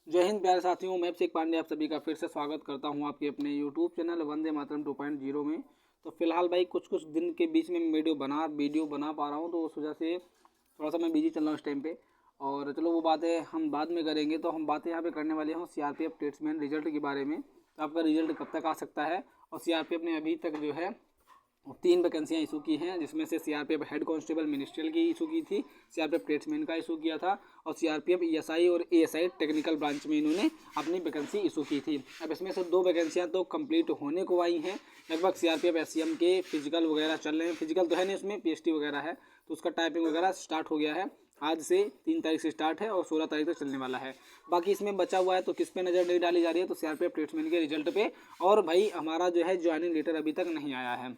जय हिंद प्यारे साथियों, मैं अभिषेक पांडे आप सभी का फिर से स्वागत करता हूं आपके अपने यूट्यूब चैनल वंदे मातरम 2.0 में। तो फिलहाल भाई कुछ दिन के बीच में वीडियो बना पा रहा हूं, तो उस वजह से थोड़ा सा मैं बिजी चल रहा हूँ इस टाइम पे। और चलो वो बातें हम बाद में करेंगे। तो हम बातें यहाँ पे करने वाले हैं सीआरपीएफ ट्रेड्समैन रिजल्ट के बारे में। तो आपका रिजल्ट कब तक आ सकता है, और सीआरपीएफ ने अभी तक जो है 3 वैकेंसियाँ इशू की हैं, जिसमें से सीआरपीएफ हेड कांस्टेबल मिनिस्ट्रियल की इशू की थी, सीआरपीएफ ट्रेड्समैन का इशू किया था, और सीआरपीएफ ईएसआई और एएसआई टेक्निकल ब्रांच में इन्होंने अपनी वैकेंसी इशू की थी। अब इसमें से 2 वैकेंसियाँ तो कंप्लीट होने को आई हैं। लगभग सीआरपीएफ एससीएम के फिजिकल वगैरह चल रहे हैं। फिजिकल तो है नहीं, उसमें पीएचटी वगैरह है, तो उसका टाइपिंग वगैरह स्टार्ट हो गया है। आज से 3 तारीख से स्टार्ट है और 16 तारीख तक चलने वाला है। बाकी इसमें बचा हुआ है तो किस पे नज़र नहीं डाली जा रही है, तो सीआरपीएफ ट्रेड्समैन के रिजल्ट पे। और भाई हमारा जो है ज्वाइनिंग लेटर अभी तक नहीं आया है,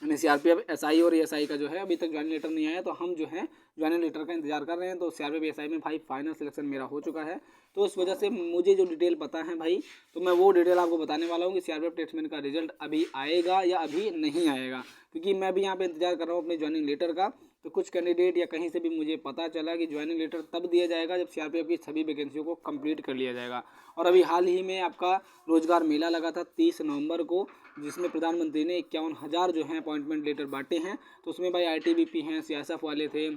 यानी सीआरपीएफ एसआई और एएसआई का जो है अभी तक ज्वाइनिंग लेटर नहीं आया। तो हम जो है ज्वाइनिंग लेटर का इंतजार कर रहे हैं। तो सीआरपीएफ एएसआई में भाई फाइनल सिलेक्शन मेरा हो चुका है। तो इस वजह से मुझे जो डिटेल पता है भाई, तो मैं वो डिटेल आपको बताने वाला हूँ कि सीआरपीएफ ट्रेड्समैन का रिजल्ट अभी आएगा या अभी नहीं आएगा। क्योंकि मैं भी यहाँ पे इंतजार कर रहा हूँ अपने ज्वाइनिंग लेटर का। तो कुछ कैंडिडेट या कहीं से भी मुझे पता चला कि ज्वाइनिंग लेटर तब दिया जाएगा जब सीआरपीएफ की सभी वैकेंसियों को कंप्लीट कर लिया जाएगा। और अभी हाल ही में आपका रोजगार मेला लगा था 30 नवंबर को, जिसमें प्रधानमंत्री ने 51,000 जो हैं अपॉइंटमेंट लेटर बांटे हैं। तो उसमें भाई आईटीबीपी हैं, सीआईएसएफ वाले थे,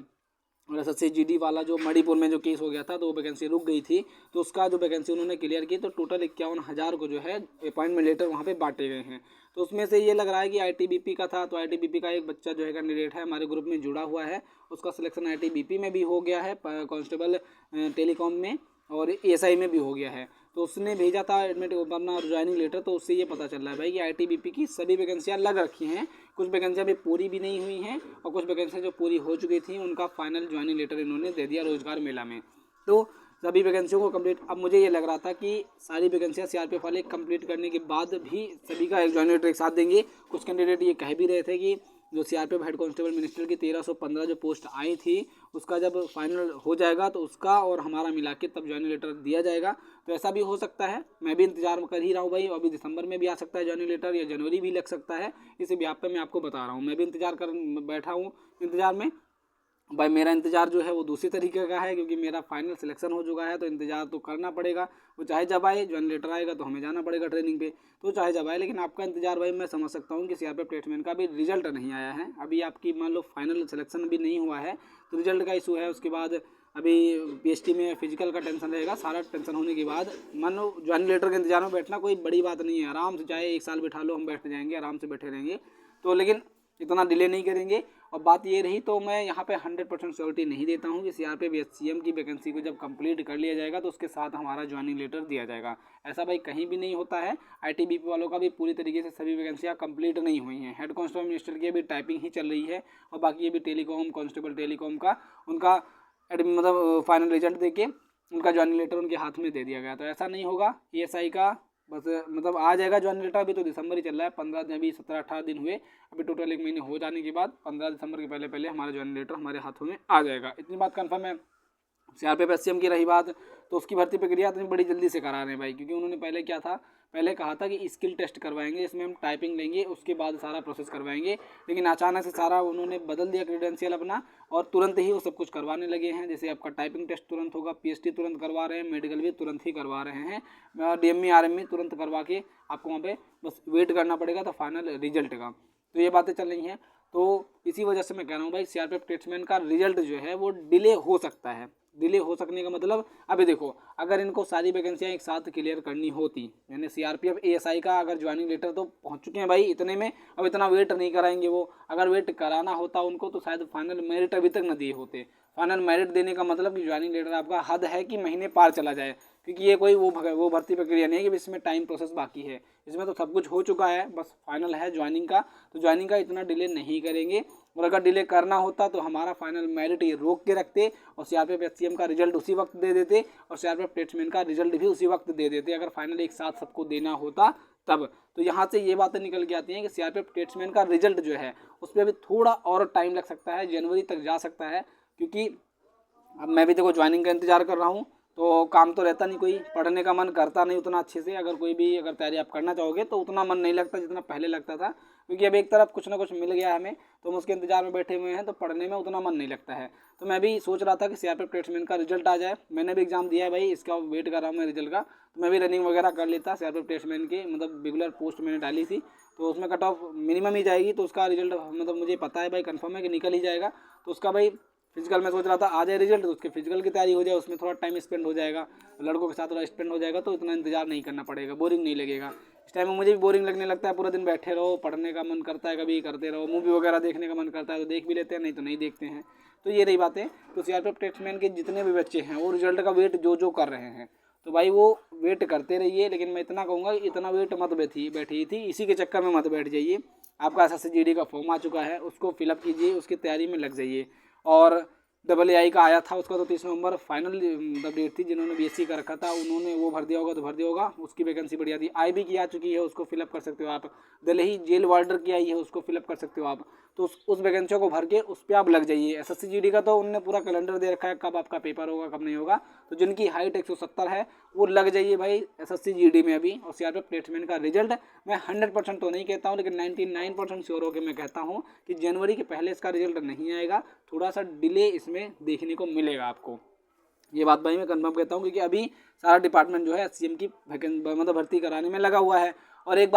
और एसएससी जीडी वाला जो मणिपुर में जो केस हो गया था, तो वो वैकेंसी रुक गई थी, तो उसका जो वैकेंसी उन्होंने क्लियर की, तो टोटल 51,000 को जो है अपॉइंटमेंट लेटर वहाँ पे बांटे गए हैं। तो उसमें से ये लग रहा है कि आईटीबीपी का था, तो आईटीबीपी का एक बच्चा जो है कैंडिडेट है हमारे ग्रुप में जुड़ा हुआ है, उसका सिलेक्शन आईटीबीपी में भी हो गया है, कांस्टेबल टेलीकॉम में, और एएसआई में भी हो गया है। तो उसने भेजा था एडमिट अपना ज्वाइनिंग लेटर, तो उससे ये पता चल रहा है भाई कि आईटीबीपी की सभी वैकेंसियाँ लग रखी हैं। कुछ वैकेंसियाँ अभी पूरी भी नहीं हुई हैं, और कुछ वैकेंसियाँ जो पूरी हो चुकी थी उनका फाइनल ज्वाइनिंग लेटर इन्होंने दे दिया रोजगार मेला में। तो सभी वैकेंसियों को कंप्लीट, अब मुझे ये लग रहा था कि सारी वैकेंसियाँ सीआरपीएफ वाले कंप्लीट करने के बाद भी सभी का एक ज्वाइनिंग लेटर एक साथ देंगे। कुछ कैंडिडेट ये कह भी रहे थे कि जो सीआरपीएफ हेड कांस्टेबल मिनिस्टर की 1315 जो पोस्ट आई थी, उसका जब फाइनल हो जाएगा तो उसका और हमारा मिला के तब ज्वाइनिंग लेटर दिया जाएगा। तो ऐसा भी हो सकता है, मैं भी इंतजार कर ही रहा हूँ भाई। अभी दिसंबर में भी आ सकता है ज्वाइनिंग लेटर, या जनवरी भी लग सकता है। इसी ब्याह पे मैं आपको बता रहा हूँ, मैं भी इंतजार कर बैठा हूँ इंतजार में। भाई मेरा इंतज़ार जो है वो दूसरी तरीके का है, क्योंकि मेरा फाइनल सिलेक्शन हो चुका है, तो इंतज़ार तो करना पड़ेगा। वो चाहे जब आए, ज्वाइन लेटर आएगा तो हमें जाना पड़ेगा ट्रेनिंग पे, तो चाहे जब आए। लेकिन आपका इंतज़ार भाई मैं समझ सकता हूँ कि सीआरपीएफ ट्रेड्समैन का भी रिजल्ट नहीं आया है अभी। आपकी मान लो फाइनल सिलेक्शन भी नहीं हुआ है, तो रिजल्ट का इशू है। उसके बाद अभी पीएचटी में फिजिकल का टेंशन रहेगा। सारा टेंशन होने के बाद मान लो ज्वाइन लेटर के इंतजार में बैठना कोई बड़ी बात नहीं है। आराम से चाहे 1 साल बैठा लो, हम बैठ जाएंगे, आराम से बैठे रहेंगे। तो लेकिन इतना डिले नहीं करेंगे। और बात ये रही, तो मैं यहाँ पे 100% श्योरिटी नहीं देता हूँ कि सीआरपीएफ एससीएम की वैकेंसी को जब कंप्लीट कर लिया जाएगा तो उसके साथ हमारा ज्वाइनिंग लेटर दिया जाएगा। ऐसा भाई कहीं भी नहीं होता है। आईटीबीपी वालों का भी पूरी तरीके से सभी वैकेंसियाँ कंप्लीट नहीं हुई हैं। हेड कांस्टेबल मिनिस्टर की अभी टाइपिंग ही चल रही है, और बाकी ये भी टेलीकॉम कांस्टेबल टेलीकॉम का उनका मतलब फाइनल रिजल्ट देके उनका ज्वाइनिंग लेटर उनके हाथ में दे दिया गया। तो ऐसा नहीं होगा। ईएसआई का बस मतलब आ जाएगा ज्वाइनिंग लेटर। अभी तो दिसंबर ही चल रहा है, 15 दिन, अभी 17-18 दिन हुए। अभी टोटल 1 महीने हो जाने के बाद 15 दिसंबर के पहले पहले हमारा ज्वाइनिंग लेटर हमारे हाथों में आ जाएगा। इतनी बात कन्फर्म है। सीआरपीएफ एससीएम की रही बात, तो उसकी भर्ती प्रक्रिया इतनी बड़ी जल्दी से करा रहे हैं भाई, क्योंकि उन्होंने पहले क्या था, पहले कहा था कि स्किल टेस्ट करवाएंगे, इसमें हम टाइपिंग लेंगे, उसके बाद सारा प्रोसेस करवाएंगे। लेकिन अचानक से सारा उन्होंने बदल दिया क्रेडेंशियल अपना, और तुरंत ही वो सब कुछ करवाने लगे हैं। जैसे आपका टाइपिंग टेस्ट तुरंत होगा, पीएचडी तुरंत करवा रहे हैं, मेडिकल भी तुरंत ही करवा रहे हैं, डीएमई आरएमई तुरंत करवा के आपको वहाँ पे बस वेट करना पड़ेगा तो फाइनल रिजल्ट का। तो ये बातें चल रही हैं। तो इसी वजह से मैं कह रहा हूँ भाई, सीआरपीएफ ट्रेड्समैन का रिजल्ट जो है वो डिले हो सकता है। डिले हो सकने का मतलब, अभी देखो, अगर इनको सारी वैकेंसियाँ एक साथ क्लियर करनी होती, यानी सीआरपीएफ एएसआई का अगर ज्वाइनिंग लेटर तो पहुंच चुके हैं भाई इतने में, अब इतना वेट नहीं कराएंगे वो। अगर वेट कराना होता उनको तो शायद फाइनल मेरिट अभी तक न दिए होते। फाइनल मेरिट देने का मतलब कि ज्वाइनिंग लेटर आपका हद है कि महीने पार चला जाए, क्योंकि ये कोई वो भर्ती प्रक्रिया नहीं है कि इसमें टाइम प्रोसेस बाकी है। इसमें तो सब कुछ हो चुका है, बस फाइनल है ज्वाइनिंग का। तो ज्वाइनिंग का इतना डिले नहीं करेंगे, और अगर डिले करना होता तो हमारा फाइनल मेरिट ये रोक के रखते, और सीआरपीएफ एससीएम का रिजल्ट उसी वक्त दे देते, और सीआरपीएफ ट्रेड्समैन का रिजल्ट भी उसी वक्त दे देते, अगर फाइनल एक साथ सबको देना होता तब। तो यहाँ से ये बातें निकल के आती हैं कि सीआरपीएफ ट्रेड्समैन का रिजल्ट जो है उस पर अभी थोड़ा और टाइम लग सकता है, जनवरी तक जा सकता है। क्योंकि अब मैं भी देखो ज्वाइनिंग का इंतजार कर रहा हूँ, तो काम तो रहता नहीं, कोई पढ़ने का मन करता नहीं उतना अच्छे से। अगर कोई भी अगर तैयारी आप करना चाहोगे तो उतना मन नहीं लगता जितना पहले लगता था, क्योंकि अब एक तरफ कुछ ना कुछ मिल गया है हमें, तो हम उसके इंतजार में बैठे हुए हैं, तो पढ़ने में उतना मन नहीं लगता है। तो मैं भी सोच रहा था कि सीआरपीएफ ट्रेड्समैन का रिजल्ट आ जाए। मैंने भी एग्जाम दिया है भाई, इसका वेट कर रहा हूँ मैं रिजल्ट का। तो मैं भी रनिंग वगैरह कर लेता, सीआरपीएफ ट्रेड्समैन के मतलब रेगुलर पोस्ट मैंने डाली थी, तो उसमें कट ऑफ मिनिमम ही जाएगी, तो उसका रिजल्ट मतलब मुझे पता है भाई, कंफर्म है कि निकल ही जाएगा। तो उसका भाई फिजिकल मैं सोच रहा था आ जाए रिजल्ट, तो उसके फिजिकल की तैयारी हो जाए, उसमें थोड़ा टाइम स्पेंड हो जाएगा, लड़कों के साथ थोड़ा स्पेंड हो जाएगा, तो इतना इंतजार नहीं करना पड़ेगा, बोरिंग नहीं लगेगा। इस टाइम में मुझे भी बोरिंग लगने लगता है, पूरा दिन बैठे रहो, पढ़ने का मन करता है, कभी करते रहो, मूवी वगैरह देखने का मन करता है तो देख भी लेते हैं, नहीं तो नहीं देखते हैं। तो ये रही बातें। तो सीआरपीएफ ट्रेड्समैन के जितने भी बच्चे हैं वो रिजल्ट का वेट जो कर रहे हैं, तो भाई वो वेट करते रहिए, लेकिन मैं इतना कहूँगा इतना वेट मत बैठी थी, इसी के चक्कर में मत बैठ जाइए। आपका SSCGD का फॉर्म आ चुका है, उसको फिलअप कीजिए, उसकी तैयारी में लग जाइए। और AA का आया था, उसका तो 30 नवंबर फाइनल मतलब डेट थी। जिन्होंने BSc का रखा था उन्होंने वो भर दिया होगा तो भर दिया होगा, उसकी वैकेंसी बढ़िया थी। IB की आ चुकी है, उसको फिलअप कर सकते हो आप। दिल्ली जेल वार्डर की आई है, उसको फिलअप कर सकते हो आप। तो उस वैकेंसियों को भर के उस पर आप लग जाइए। SSCGD का तो उन्होंने पूरा कैलेंडर दे रखा है, कब आपका पेपर होगा कब नहीं होगा। तो जिनकी हाइट 170 है वो लग जाइए भाई SSCGD में अभी। और सीआरपीएफ प्लेसमेंट का रिजल्ट मैं 100% तो नहीं कहता हूँ, लेकिन 99% श्योर होकर मैं कहता हूँ कि जनवरी के पहले इसका रिजल्ट नहीं आएगा, थोड़ा सा डिले इसमें देखने को मिलेगा आपको। ये बात भाई मैं कंफर्म कहता हूँ, क्योंकि अभी सारा डिपार्टमेंट जो है SCM की मतलब भर्ती कराने में लगा हुआ है। और एक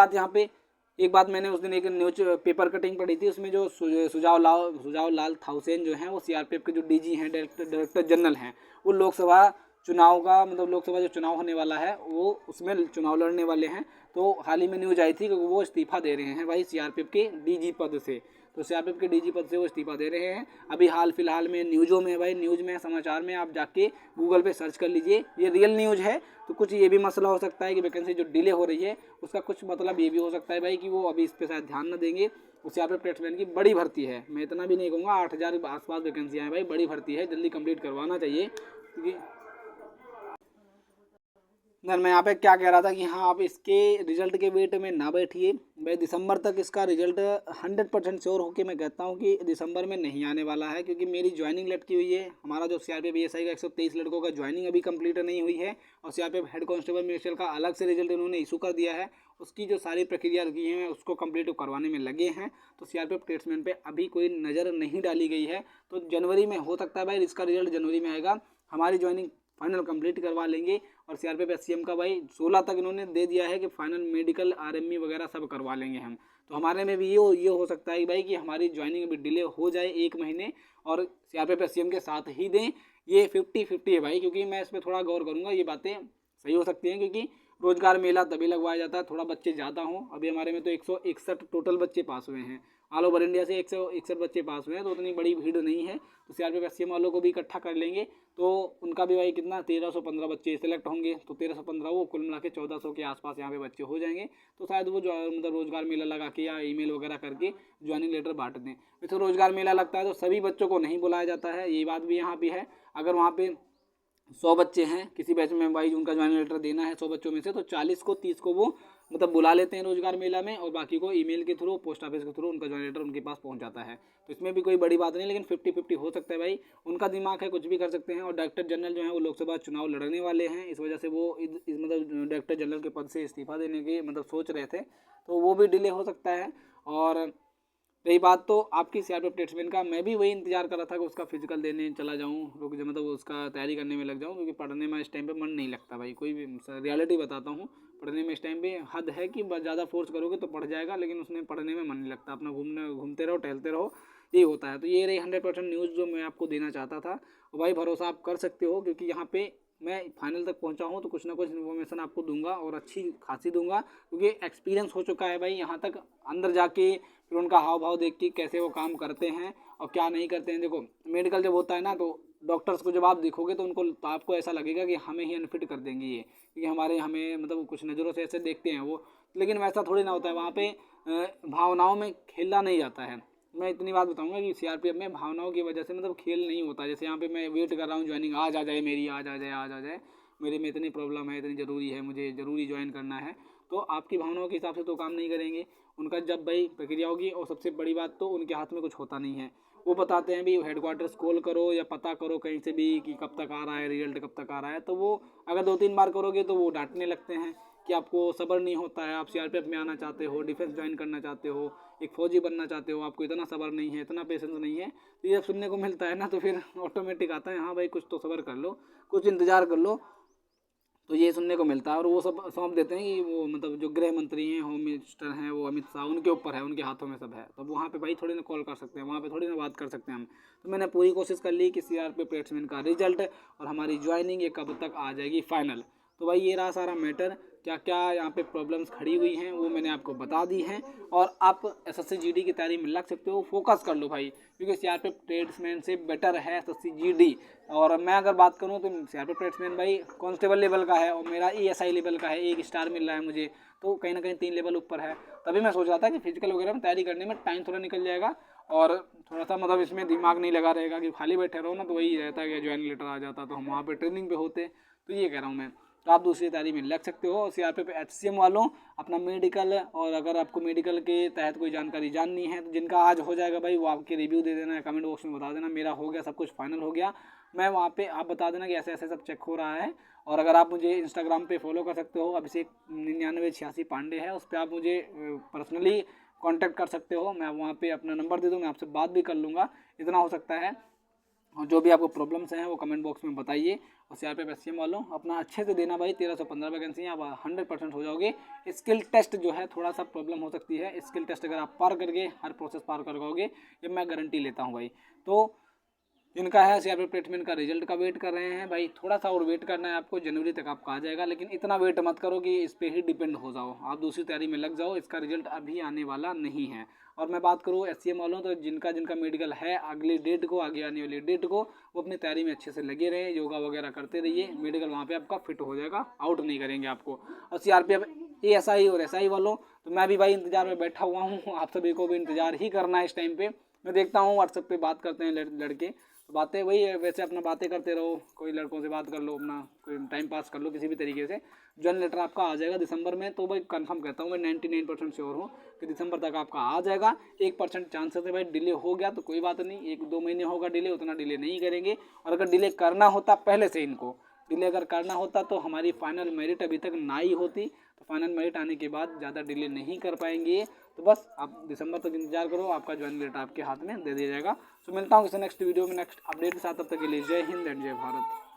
बात मैंने उस दिन एक न्यूज पेपर कटिंग पढ़ी थी, उसमें जो सुजाव लाल थाउसेन जो हैं वो सीआरपीएफ के जो DG हैं, डायरेक्टर जनरल हैं, वो लोकसभा चुनाव का मतलब लोकसभा जो चुनाव होने वाला है वो उसमें चुनाव लड़ने वाले हैं। तो हाल ही में न्यूज आई थी कि वो इस्तीफा दे रहे हैं भाई सीआरपीएफ के DG पद से। तो सीआरपीएफ के DG पद से वो इस्तीफा दे रहे हैं। अभी हाल फिलहाल में न्यूज़ों में भाई, न्यूज़ में समाचार में आप जाके गूगल पे सर्च कर लीजिए, ये रियल न्यूज़ है। तो कुछ ये भी मसला हो सकता है कि वैकेंसी जो डिले हो रही है उसका कुछ मतलब ये भी हो सकता है भाई कि वो अभी इस पर शायद ध्यान न देंगे। उस सीआरपीएफ प्लेसमेंट की बड़ी भर्ती है, मैं इतना भी नहीं कहूँगा, 8000 आसपास वैकेंसियाँ हैं भाई, बड़ी भर्ती है, जल्दी कंप्लीट करवाना चाहिए। क्योंकि सर मैं यहाँ पे क्या कह रहा था कि हाँ आप इसके रिजल्ट के वेट में ना बैठिए भाई, दिसंबर तक इसका रिजल्ट 100% श्योर होके मैं कहता हूँ कि दिसंबर में नहीं आने वाला है, क्योंकि मेरी ज्वाइनिंग लटकी हुई है। हमारा जो सीआरपीएफ ASI का 123 लड़कों का ज्वाइनिंग अभी कंप्लीट नहीं हुई है, और सीआरपीएफ हेड कांस्टेबल मिनिस्टर का अलग से रिजल्ट इन्होंने इशू कर दिया है, उसकी जो सारी प्रक्रिया की है उसको कंप्लीट करवाने में लगे हैं। तो सीआरपीएफ प्लेसमेंट पे अभी कोई नज़र नहीं डाली गई है, तो जनवरी में हो सकता है भाई इसका रिजल्ट जनवरी में आएगा, हमारी ज्वाइनिंग फाइनल कंप्लीट करवा लेंगे। और सीआरपीएफ SCM का भाई 16 तक इन्होंने दे दिया है कि फाइनल मेडिकल RME वगैरह सब करवा लेंगे हम। तो हमारे में भी ये हो सकता है भाई कि हमारी ज्वाइनिंग अभी डिले हो जाए 1 महीने, और सीआरपीएफ SCM के साथ ही दें। ये 50-50 है भाई, क्योंकि मैं इस पर थोड़ा गौर करूँगा, ये बातें सही हो सकती हैं, क्योंकि रोजगार मेला तभी लगवाया जाता है थोड़ा बच्चे ज़्यादा हों। अभी हमारे में तो 161 टोटल बच्चे पास हुए हैं, ऑल ओवर इंडिया से 161 बच्चे पास हुए हैं, तो उतनी बड़ी भीड़ नहीं है। तो सीआरपीएफ SCM वालों को भी इकट्ठा कर लेंगे, तो उनका भी भाई कितना 1315 बच्चे सेलेक्ट होंगे, तो 1315 वो कुल मिला के 1400 के आसपास यहाँ पे बच्चे हो जाएंगे। तो शायद वो जो मतलब रोजगार मेला लगा के या ईमेल वगैरह करके ज्वाइनिंग लेटर बांट दें। वैसे रोजगार मेला लगता है तो सभी बच्चों को नहीं बुलाया जाता है, ये बात भी यहाँ पे है। अगर वहाँ पे 100 बच्चे हैं किसी बैच में भाई, उनका ज्वाइनिंग लेटर देना है 100 बच्चों में से, तो 40 को 30 को वो मतलब बुला लेते हैं रोजगार मेला में, और बाकी को ईमेल के थ्रू पोस्ट ऑफिस के थ्रू उनका ज्वाइनिंग लेटर उनके पास पहुंच जाता है। तो इसमें भी कोई बड़ी बात नहीं, लेकिन 50-50 हो सकता है भाई, उनका दिमाग है, कुछ भी कर सकते हैं। और डायरेक्टर जनरल जो है वो लोकसभा चुनाव लड़ने वाले हैं, इस वजह से वो मतलब डायरेक्टर जनरल के पद से इस्तीफा देने की मतलब सोच रहे थे, तो वो भी डिले हो सकता है। और रही बात तो आपकी सीआरपीएफ प्लेसमेंट का, मैं भी वही इंतजार कर रहा था कि उसका फिजिकल देने चला जाऊँ, रुक मतलब उसका तैयारी करने में लग जाऊँ, क्योंकि पढ़ने में इस टाइम पे मन नहीं लगता भाई, कोई भी रियलिटी बताता हूँ। पढ़ने में इस टाइम पे हद है कि ज़्यादा फोर्स करोगे तो पढ़ जाएगा, लेकिन उसमें पढ़ने में मन नहीं लगता, अपना घूमते रहो टहलते रहो, यही होता है। तो ये रही 100% न्यूज़ जो मैं आपको देना चाहता था। और भाई भरोसा आप कर सकते हो, क्योंकि यहाँ पे मैं फाइनल तक पहुँचा हूँ, तो कुछ ना कुछ इन्फॉर्मेशन आपको दूंगा और अच्छी खासी दूंगा, क्योंकि एक्सपीरियंस हो चुका है भाई यहाँ तक अंदर जाके, फिर उनका हाव भाव देख के कैसे वो काम करते हैं और क्या नहीं करते हैं। देखो मेडिकल जब होता है ना, तो डॉक्टर्स को जब आप देखोगे तो आपको ऐसा लगेगा कि हमें ही अनफिट कर देंगे ये, क्योंकि हमें मतलब कुछ नज़रों से ऐसे देखते हैं वो, लेकिन वैसा थोड़ी ना होता है। वहाँ पे भावनाओं में खेला नहीं जाता है। मैं इतनी बात बताऊंगा कि सीआरपीएफ में भावनाओं की वजह से मतलब खेल नहीं होता। जैसे यहाँ पे मैं वेट कर रहा हूँ ज्वाइनिंग आज आ जाए मेरी, आज आ जाए मेरे में इतनी प्रॉब्लम है, इतनी ज़रूरी है, मुझे ज़रूरी ज्वाइन करना है, तो आपकी भावनाओं के हिसाब से तो काम नहीं करेंगे। उनका जब भाई प्रक्रिया होगी, और सबसे बड़ी बात तो उनके हाथ में कुछ होता नहीं है, वो बताते हैं भी हेडक्वार्टर्स कॉल करो या पता करो कहीं से भी कि कब तक आ रहा है रिजल्ट, कब तक आ रहा है। तो वो अगर 2-3 बार करोगे तो वो डांटने लगते हैं कि आपको सब्र नहीं होता है, आप सीआरपीएफ में आना चाहते हो, डिफेंस ज्वाइन करना चाहते हो, एक फौजी बनना चाहते हो, आपको इतना सब्र नहीं है, इतना पेशेंस नहीं है। तो ये जब सुनने को मिलता है ना तो फिर ऑटोमेटिक आता है हाँ भाई कुछ तो सब्र कर लो, कुछ इंतज़ार कर लो। तो ये सुनने को मिलता है और वो सब सौंप देते हैं कि वो मतलब जो गृह मंत्री हैं, होम मिनिस्टर हैं, वो अमित शाह, उनके ऊपर है, उनके हाथों में सब है। तो वहाँ पे भाई थोड़ी ना कॉल कर सकते हैं, वहाँ पे थोड़ी ना बात कर सकते हैं हम। तो मैंने पूरी कोशिश कर ली कि सीआरपीएफ प्लेसमेंट का रिजल्ट और हमारी ज्वाइनिंग ये कब तक आ जाएगी फाइनल। तो भाई ये रहा सारा मैटर, क्या क्या यहाँ पे प्रॉब्लम्स खड़ी हुई हैं वो मैंने आपको बता दी हैं। और आप एसएससी जीडी की तैयारी में लग सकते हो, फोकस कर लो भाई, क्योंकि सीआरपीएफ ट्रेड्समैन से बेटर है एसएससी जीडी। और मैं अगर बात करूँ तो सीआरपीएफ ट्रेड्समैन भाई कांस्टेबल लेवल का है और मेरा ईएसआई लेवल का है, 1 स्टार मिल रहा है मुझे, तो कहीं ना कहीं 3 लेवल ऊपर है। तभी मैं सोच रहा था कि फिजिकल वगैरह में तैयारी करने में टाइम थोड़ा निकल जाएगा और थोड़ा सा मतलब इसमें दिमाग नहीं लगा रहेगा कि खाली बैठे रहो ना, तो वही रहता है कि ज्वाइनिंग लेटर आ जाता तो हम वहाँ पे ट्रेनिंग पे होते। तो ये कह रहा हूँ मैं, तो आप दूसरी तैयारी में लग सकते हो। सीआरपीएफ एचसीएम वालों अपना मेडिकल, और अगर आपको मेडिकल के तहत कोई जानकारी जाननी है तो जिनका आज हो जाएगा भाई वो आपके रिव्यू दे देना, कमेंट बॉक्स में बता देना मेरा हो गया, सब कुछ फाइनल हो गया। मैं वहाँ पे आप बता देना कि ऐसे ऐसे सब चेक हो रहा है। और अगर आप मुझे इंस्टाग्राम पे फॉलो कर सकते हो, अभिषेक 9986 पांडे है, उस पर आप मुझे पर्सनली कांटेक्ट कर सकते हो। मैं वहाँ पे अपना नंबर दे दूँ, मैं आपसे बात भी कर लूँगा, इतना हो सकता है। और जो भी आपको प्रॉब्लम्स हैं वो कमेंट बॉक्स में बताइए। और सीआरपीएफ एचसीएम वालों अपना अच्छे से देना भाई, 1315 वैकेंसी आप 100% हो जाओगे। स्किल टेस्ट जो है थोड़ा सा प्रॉब्लम हो सकती है, स्किल टेस्ट अगर आप पार करके हर प्रोसेस पार कर पाओगे, ये मैं गारंटी लेता हूँ भाई। तो जिनका है सीआरपीएफ प्लेसमेंट का रिजल्ट का वेट कर रहे हैं भाई, थोड़ा सा और वेट करना है आपको, जनवरी तक आपका आ जाएगा। लेकिन इतना वेट मत करो कि इस पर ही डिपेंड हो जाओ, आप दूसरी तैयारी में लग जाओ, इसका रिजल्ट अभी आने वाला नहीं है। और मैं बात करूँ एचसीएम वालों, तो जिनका जिनका मेडिकल है अगली डेट को, आगे आने वाली डेट को, वो अपनी तैयारी में अच्छे से लगे रहे, योगा वगैरह करते रहिए, मेडिकल वहाँ पे आपका फिट हो जाएगा, आउट नहीं करेंगे आपको। और सीआरपीएफ एएसआई और एसआई वालों, तो मैं भी भाई इंतजार में बैठा हुआ हूँ, आप सभी को भी इंतजार ही करना है इस टाइम पे। मैं देखता हूँ व्हाट्सएप पे बात करते हैं लड़के, तो बातें वही है, वैसे अपना बातें करते रहो, कोई लड़कों से बात कर लो, अपना कोई टाइम पास कर लो किसी भी तरीके से। ज्वाइन लेटर आपका आ जाएगा दिसंबर में, तो भाई कंफर्म कहता हूँ मैं 99% श्योर हूँ कि दिसंबर तक आपका आ जाएगा। 1% चांसेस है भाई, डिले हो गया तो कोई बात नहीं, 1-2 महीने होगा डिले, उतना डिले नहीं करेंगे। और अगर डिले करना होता पहले से, इनको डिले अगर करना होता तो हमारी फाइनल मेरिट अभी तक ना ही होती, तो फाइनल मेरिट आने के बाद ज़्यादा डिले नहीं कर पाएंगे। तो बस आप दिसंबर तक इंतजार करो, आपका ज्वाइन लेटर आपके हाथ में दे दिया जाएगा। तो मिलता हूँ किसी नेक्स्ट वीडियो में नेक्स्ट अपडेट के साथ, तब तक के लिए जय हिंद एंड जय भारत।